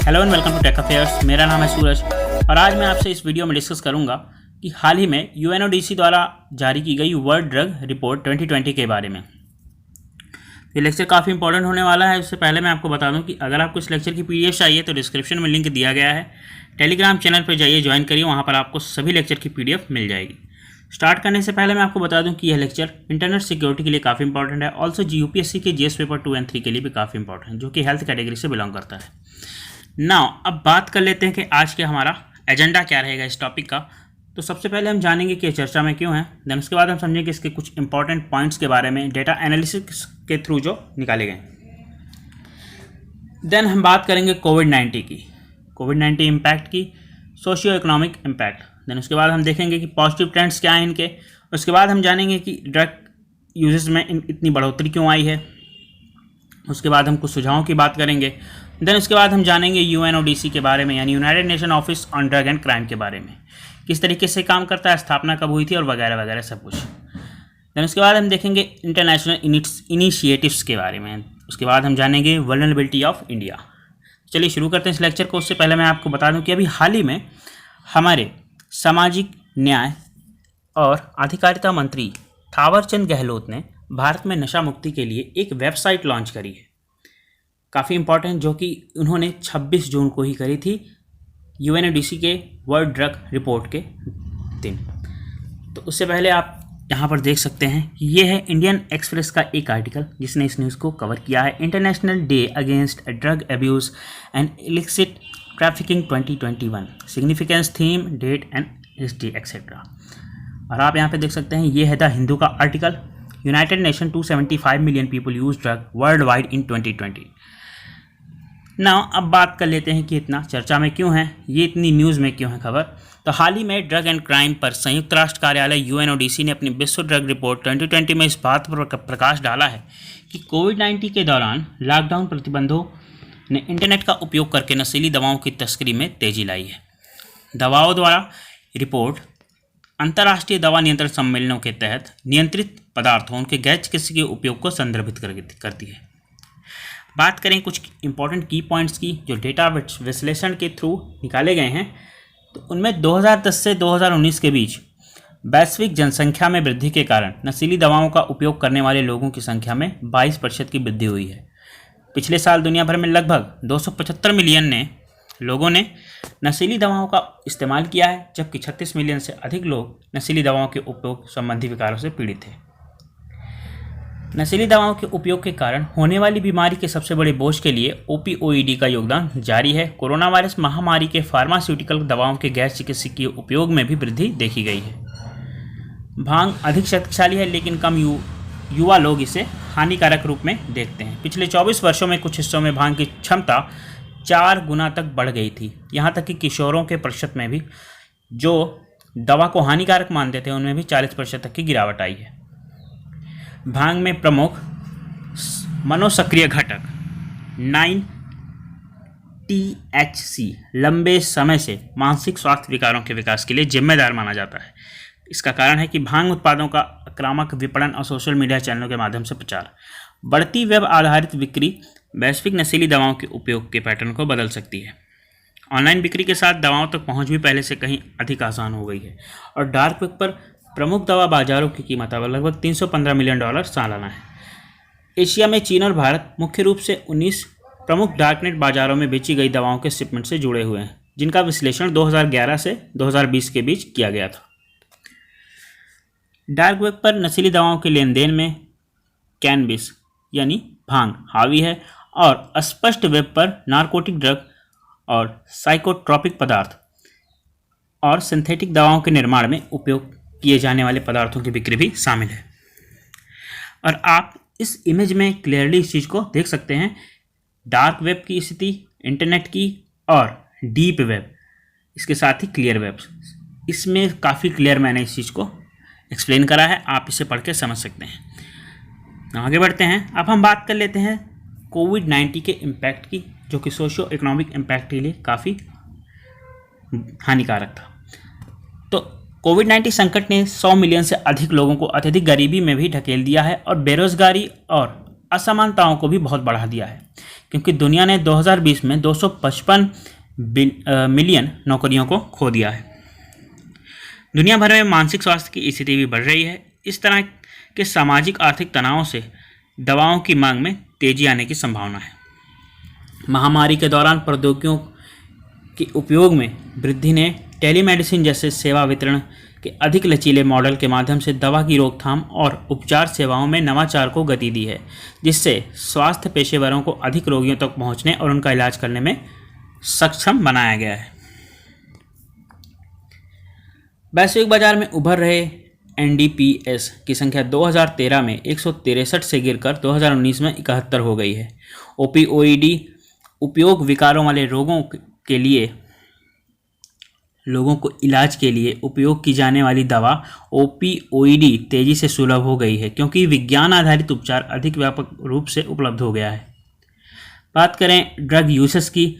Hello and welcome to Tech Affairs. मेरा नाम है सूरज और आज मैं आपसे इस वीडियो में डिस्कस करूंगा कि हाल ही में यूएनओडीसी द्वारा जारी की गई वर्ल्ड ड्रग रिपोर्ट 2020 के बारे में। ये लेक्चर काफ़ी इंपॉर्टेंट होने वाला है। उससे पहले मैं आपको बता दूं कि अगर आपको इस लेक्चर की पीडीएफ चाहिए तो डिस्क्रिप्शन में लिंक दिया गया है। टेलीग्राम चैनल पर जाइए, ज्वाइन करिए, वहाँ पर आपको सभी लेक्चर की पीडीएफ मिल जाएगी। स्टार्ट करने से पहले मैं आपको बता दूं कि यह लेक्चर इंटरनेट सिक्योरिटी के लिए काफ़ी इंपॉर्टेंट है। ऑल्सो यूपीएससी के जीएस पेपर 2 और 3 के लिए भी काफ़ी इंपॉर्टेंट है, जो कि हेल्थ कैटेगरी से बिलोंग करता है। नाउ अब बात कर लेते हैं कि आज के हमारा एजेंडा क्या रहेगा इस टॉपिक का। तो सबसे पहले हम जानेंगे कि चर्चा में क्यों है, देन उसके बाद हम समझेंगे इसके कुछ इंपॉर्टेंट पॉइंट्स के बारे में डेटा एनालिसिस के थ्रू जो निकाले गए। देन हम बात करेंगे कोविड-19 इम्पैक्ट की, सोशियो इकोनॉमिक इम्पैक्ट। देन उसके बाद हम देखेंगे कि पॉजिटिव ट्रेंड्स क्या हैं इनके। उसके बाद हम जानेंगे कि ड्रग यूजेस में इतनी बढ़ोतरी क्यों आई है। उसके बाद हम कुछ सुझावों की बात करेंगे। देन उसके बाद हम जानेंगे यूएनओडीसी के बारे में, यानी United nation office on drug and crime के बारे में, किस तरीके से काम करता है, स्थापना कब हुई थी और वगैरह वगैरह सब कुछ। देन उसके बाद हम देखेंगे इंटरनेशनल इनिशिएटिव्स के बारे में। उसके बाद हम जानेंगे वल्नरेबिलिटी ऑफ इंडिया। चलिए शुरू करते हैं इस लेक्चर को। उससे पहले मैं आपको बता दूं कि अभी हाल ही में हमारे सामाजिक न्याय और अधिकारिता मंत्री थावरचंद गहलोत ने भारत में नशा मुक्ति के लिए एक वेबसाइट लॉन्च करी है, काफ़ी इंपॉर्टेंट, जो कि उन्होंने 26 जून को ही करी थी यूएनओडीसी के वर्ल्ड ड्रग रिपोर्ट के दिन। तो उससे पहले आप यहाँ पर देख सकते हैं कि ये है इंडियन एक्सप्रेस का एक आर्टिकल जिसने इस न्यूज़ को कवर किया है। International day against drug abuse and illicit trafficking 2021, significance, theme, date and history etcetera. और आप यहाँ पे देख सकते हैं ये है द हिंदू का article. United Nation 275 million people use drug world wide in 2020। Now अब बात कर लेते हैं कि इतना चर्चा में क्यों है, ये इतनी न्यूज़ में क्यों है खबर। तो हाल ही में ड्रग एंड क्राइम पर संयुक्त राष्ट्र कार्यालय यूएनओडीसी ने अपनी विश्व ड्रग रिपोर्ट 2020 में इस बात पर प्रकाश डाला है कि कोविड-19 के दौरान लॉकडाउन प्रतिबंधों ने इंटरनेट का उपयोग करके नशीली दवाओं की तस्करी में तेजी लाई है। दवाओं द्वारा रिपोर्ट अंतर्राष्ट्रीय दवा नियंत्रण सम्मेलनों के तहत नियंत्रित पदार्थों उनके गैर चिकित्सकीय उपयोग को संदर्भित करती है। बात करें कुछ इंपॉर्टेंट की पॉइंट्स की जो डेटा विश्लेषण के थ्रू निकाले गए हैं, तो उनमें 2010 से 2019 के बीच वैश्विक जनसंख्या में वृद्धि के कारण नशीली दवाओं का उपयोग करने वाले लोगों की संख्या में 22% की वृद्धि हुई है। पिछले साल दुनिया भर में लगभग 275 मिलियन लोगों ने नशीली दवाओं का इस्तेमाल किया है, जबकि 36 मिलियन से अधिक लोग नशीली दवाओं के उपयोग संबंधी विकारों से पीड़ित हैं। नशीली दवाओं के उपयोग के कारण होने वाली बीमारी के सबसे बड़े बोझ के लिए ओपीओईडी का योगदान जारी है। कोरोना वायरस महामारी के फार्मास्यूटिकल दवाओं के गैर चिकित्सकीय उपयोग में भी वृद्धि देखी गई है। भांग अधिक शक्तिशाली है, लेकिन कम युवा लोग इसे हानिकारक रूप में देखते हैं। पिछले 24 वर्षों में कुछ हिस्सों में भांग की क्षमता 4 गुना तक बढ़ गई थी। यहाँ तक कि किशोरों के प्रतिशत में भी जो दवा को हानिकारक मानते थे उनमें भी 40% तक की गिरावट आई है। भांग में प्रमुख मनोसक्रिय घटक 9-THC लंबे समय से मानसिक स्वास्थ्य विकारों के विकास के लिए जिम्मेदार माना जाता है। इसका कारण है कि भांग उत्पादों का आक्रामक विपणन और सोशल मीडिया चैनलों के माध्यम से प्रचार, बढ़ती वेब आधारित बिक्री वैश्विक नशीली दवाओं के उपयोग के पैटर्न को बदल सकती है। ऑनलाइन बिक्री के साथ दवाओं तक पहुंच भी पहले से कहीं अधिक आसान हो गई है और डार्क वेब पर प्रमुख दवा बाजारों की कीमत अब लगभग $315 मिलियन सालाना है। एशिया में चीन और भारत मुख्य रूप से 19 प्रमुख डार्कनेट बाजारों में बेची गई दवाओं के शिपमेंट से जुड़े हुए हैं, जिनका विश्लेषण 2011 से 2020 के बीच किया गया था। डार्क वेब पर नशीली दवाओं के लेन देन में कैनबिस यानी भांग हावी है और अस्पष्ट वेब पर नारकोटिक ड्रग और साइकोट्रॉपिक पदार्थ और सिंथेटिक दवाओं के निर्माण में उपयोग किए जाने वाले पदार्थों की बिक्री भी शामिल है। और आप इस इमेज में क्लियरली इस चीज़ को देख सकते हैं, डार्क वेब की स्थिति, इंटरनेट की और डीप वेब, इसके साथ ही क्लियर वेब। इसमें काफ़ी क्लियर मैंने इस चीज़ को एक्सप्लेन करा है, आप इसे पढ़ के समझ सकते हैं। आगे बढ़ते हैं। अब हम बात कर लेते हैं कोविड-19 के इम्पैक्ट की, जो कि सोशियो इकोनॉमिक इम्पैक्ट के लिए काफ़ी हानिकारक था। तो कोविड-19 संकट ने 100 मिलियन से अधिक लोगों को अत्यधिक गरीबी में भी ढकेल दिया है और बेरोजगारी और असमानताओं को भी बहुत बढ़ा दिया है। क्योंकि दुनिया ने 2020 में 255 मिलियन नौकरियों को खो दिया है। दुनिया भर में मानसिक स्वास्थ्य की स्थिति भी बढ़ रही है। इस तरह के सामाजिक आर्थिक तनावों से दवाओं की मांग में तेजी आने की संभावना है। महामारी के दौरान प्रौद्योगिकियों के उपयोग में वृद्धि ने टेलीमेडिसिन जैसे सेवा वितरण के अधिक लचीले मॉडल के माध्यम से दवा की रोकथाम और उपचार सेवाओं में नवाचार को गति दी है, जिससे स्वास्थ्य पेशेवरों को अधिक रोगियों तक पहुंचने और उनका इलाज करने में सक्षम बनाया गया है। वैश्विक बाजार में उभर रहे एनडीपीएस की संख्या 2013 में 163 से गिरकर 2019 में 71 हो गई है। ओपीओईडी उपयोग विकारों वाले लोगों को इलाज के लिए उपयोग की जाने वाली दवा ओपीओईडी तेजी से सुलभ हो गई है, क्योंकि विज्ञान आधारित उपचार अधिक व्यापक रूप से उपलब्ध हो गया है। बात करें ड्रग यूसेस की,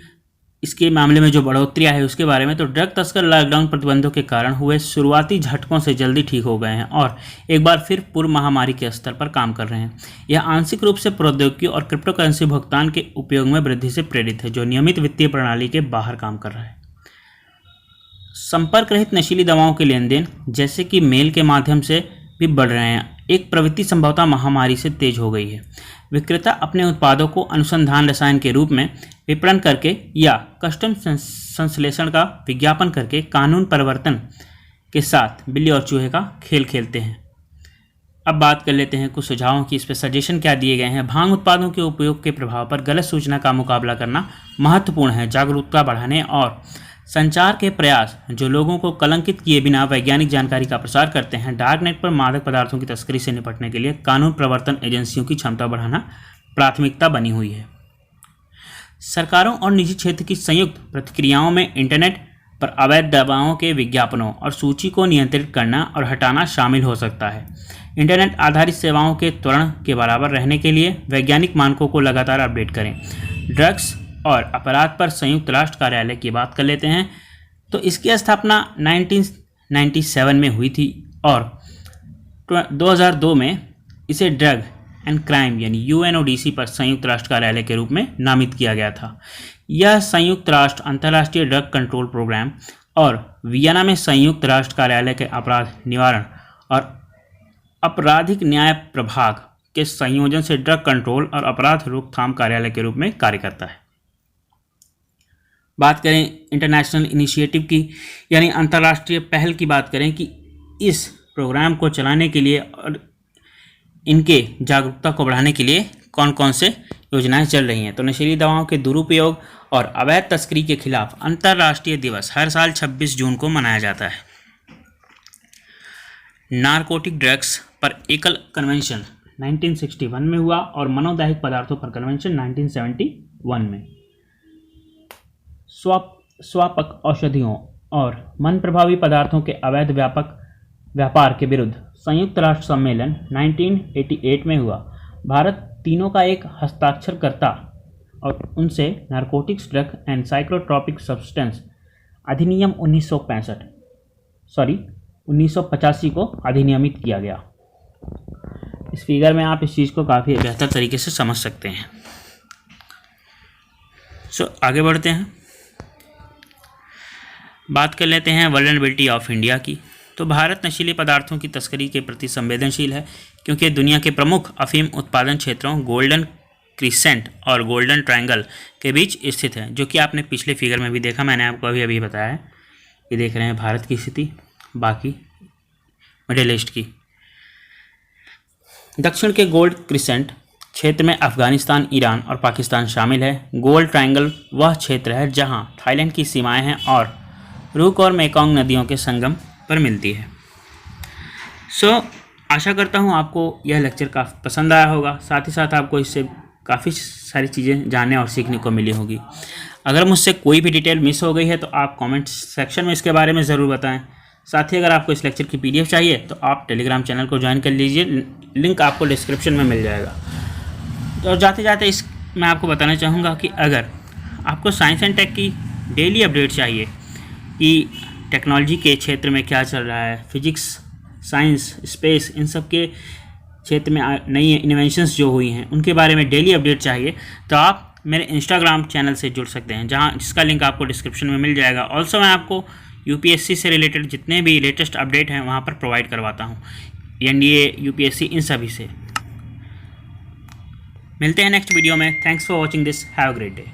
इसके मामले में जो बढ़ोतरी है उसके बारे में, तो ड्रग तस्कर लॉकडाउन प्रतिबंधों के कारण हुए शुरुआती झटकों से जल्दी ठीक हो गए हैं और एक बार फिर पूर्व महामारी के स्तर पर काम कर रहे हैं। यह आंशिक रूप से प्रौद्योगिकी और क्रिप्टोकरेंसी भुगतान के उपयोग में वृद्धि से प्रेरित है, जो नियमित वित्तीय प्रणाली के बाहर काम कर रहा है। संपर्क रहित नशीली दवाओं के लेन देन, जैसे कि मेल के माध्यम से भी बढ़ रहे हैं। एक प्रवृत्ति संभवतः महामारी से तेज हो गई है। विक्रेता अपने उत्पादों को अनुसंधान रसायन के रूप में विपणन करके या कस्टम संश्लेषण का विज्ञापन करके कानून परिवर्तन के साथ बिल्ली और चूहे का खेल खेलते हैं। अब बात कर लेते हैं कुछ सुझावों की। इस पर सजेशन क्या दिए गए हैं। भांग उत्पादों के उपयोग के प्रभाव पर गलत सूचना का मुकाबला करना महत्वपूर्ण है। जागरूकता बढ़ाने और संचार के प्रयास जो लोगों को कलंकित किए बिना वैज्ञानिक जानकारी का प्रसार करते हैं। डार्कनेट पर मादक पदार्थों की तस्करी से निपटने के लिए कानून प्रवर्तन एजेंसियों की क्षमता बढ़ाना प्राथमिकता बनी हुई है। सरकारों और निजी क्षेत्र की संयुक्त प्रतिक्रियाओं में इंटरनेट पर अवैध दवाओं के विज्ञापनों और सूची को नियंत्रित करना और हटाना शामिल हो सकता है। इंटरनेट आधारित सेवाओं के त्वरण के बराबर रहने के लिए वैज्ञानिक मानकों को लगातार अपडेट करें। ड्रग्स और अपराध पर संयुक्त राष्ट्र कार्यालय की बात कर लेते हैं, तो इसकी स्थापना 1997 में हुई थी और 2002 में इसे ड्रग एंड क्राइम यानी यूएनओडीसी पर संयुक्त राष्ट्र कार्यालय के रूप में नामित किया गया था। यह संयुक्त राष्ट्र अंतर्राष्ट्रीय ड्रग कंट्रोल प्रोग्राम और वियना में संयुक्त राष्ट्र कार्यालय के अपराध निवारण और आपराधिक न्याय प्रभाग के संयोजन से ड्रग कंट्रोल और अपराध रोकथाम कार्यालय के रूप में कार्य करता है। बात करें इंटरनेशनल इनिशिएटिव की, यानी अंतर्राष्ट्रीय पहल की बात करें कि इस प्रोग्राम को चलाने के लिए और इनके जागरूकता को बढ़ाने के लिए कौन कौन से योजनाएं चल रही हैं। तो नशीली दवाओं के दुरुपयोग और अवैध तस्करी के खिलाफ अंतर्राष्ट्रीय दिवस हर साल 26 जून को मनाया जाता है। नारकोटिक ड्रग्स पर एकल कन्वेंशन 1961 में हुआ और मनोदैहिक पदार्थों पर कन्वेंशन 1971 में। स्वापक औषधियों और मन प्रभावी पदार्थों के अवैध व्यापार के विरुद्ध संयुक्त राष्ट्र सम्मेलन 1988 में हुआ। भारत तीनों का एक हस्ताक्षरकर्ता और उनसे narcotics drug and psychotropic substance अधिनियम 1985 को अधिनियमित किया गया। इस फिगर में आप इस चीज़ को काफ़ी बेहतर तरीके से समझ सकते हैं। आगे बढ़ते हैं, बात कर लेते हैं वल्नरेबिलिटी ऑफ इंडिया की। तो भारत नशीले पदार्थों की तस्करी के प्रति संवेदनशील है, क्योंकि दुनिया के प्रमुख अफीम उत्पादन क्षेत्रों गोल्डन क्रिसेंट और गोल्डन ट्रायंगल के बीच स्थित है, जो कि आपने पिछले फिगर में भी देखा, मैंने आपको अभी बताया है। ये देख रहे हैं भारत की स्थिति, बाकी मिडिल ईस्ट की। दक्षिण के गोल्ड क्रिसेंट क्षेत्र में अफगानिस्तान, ईरान और पाकिस्तान शामिल है। गोल्ड ट्रायंगल वह क्षेत्र है जहां थाईलैंड की सीमाएं हैं और रुक और मेकोंग नदियों के संगम पर मिलती है। आशा करता हूँ आपको यह लेक्चर काफ़ी पसंद आया होगा, साथ ही साथ आपको इससे काफ़ी सारी चीज़ें जानने और सीखने को मिली होगी। अगर मुझसे कोई भी डिटेल मिस हो गई है तो आप कमेंट सेक्शन में इसके बारे में ज़रूर बताएं। साथ ही अगर आपको इस लेक्चर की PDF चाहिए तो आप टेलीग्राम चैनल को ज्वाइन कर लीजिए, लिंक आपको डिस्क्रिप्शन में मिल जाएगा। और जाते जाते मैं आपको बताना चाहूँगा कि अगर आपको साइंस एंड टेक की डेली अपडेट चाहिए कि टेक्नोलॉजी के क्षेत्र में क्या चल रहा है, फिजिक्स, साइंस, स्पेस, इन सब के क्षेत्र में नई इन्वेंशंस जो हुई हैं उनके बारे में डेली अपडेट चाहिए, तो आप मेरे इंस्टाग्राम चैनल से जुड़ सकते हैं, जिसका लिंक आपको डिस्क्रिप्शन में मिल जाएगा। ऑल्सो मैं आपको यूपीएससी से रिलेटेड जितने भी लेटेस्ट अपडेट हैं वहाँ पर प्रोवाइड करवाता हूँ, एनडीए, यूपीएससी, इन सभी से। मिलते हैं नेक्स्ट वीडियो में। Thanks for watching this, have a great day.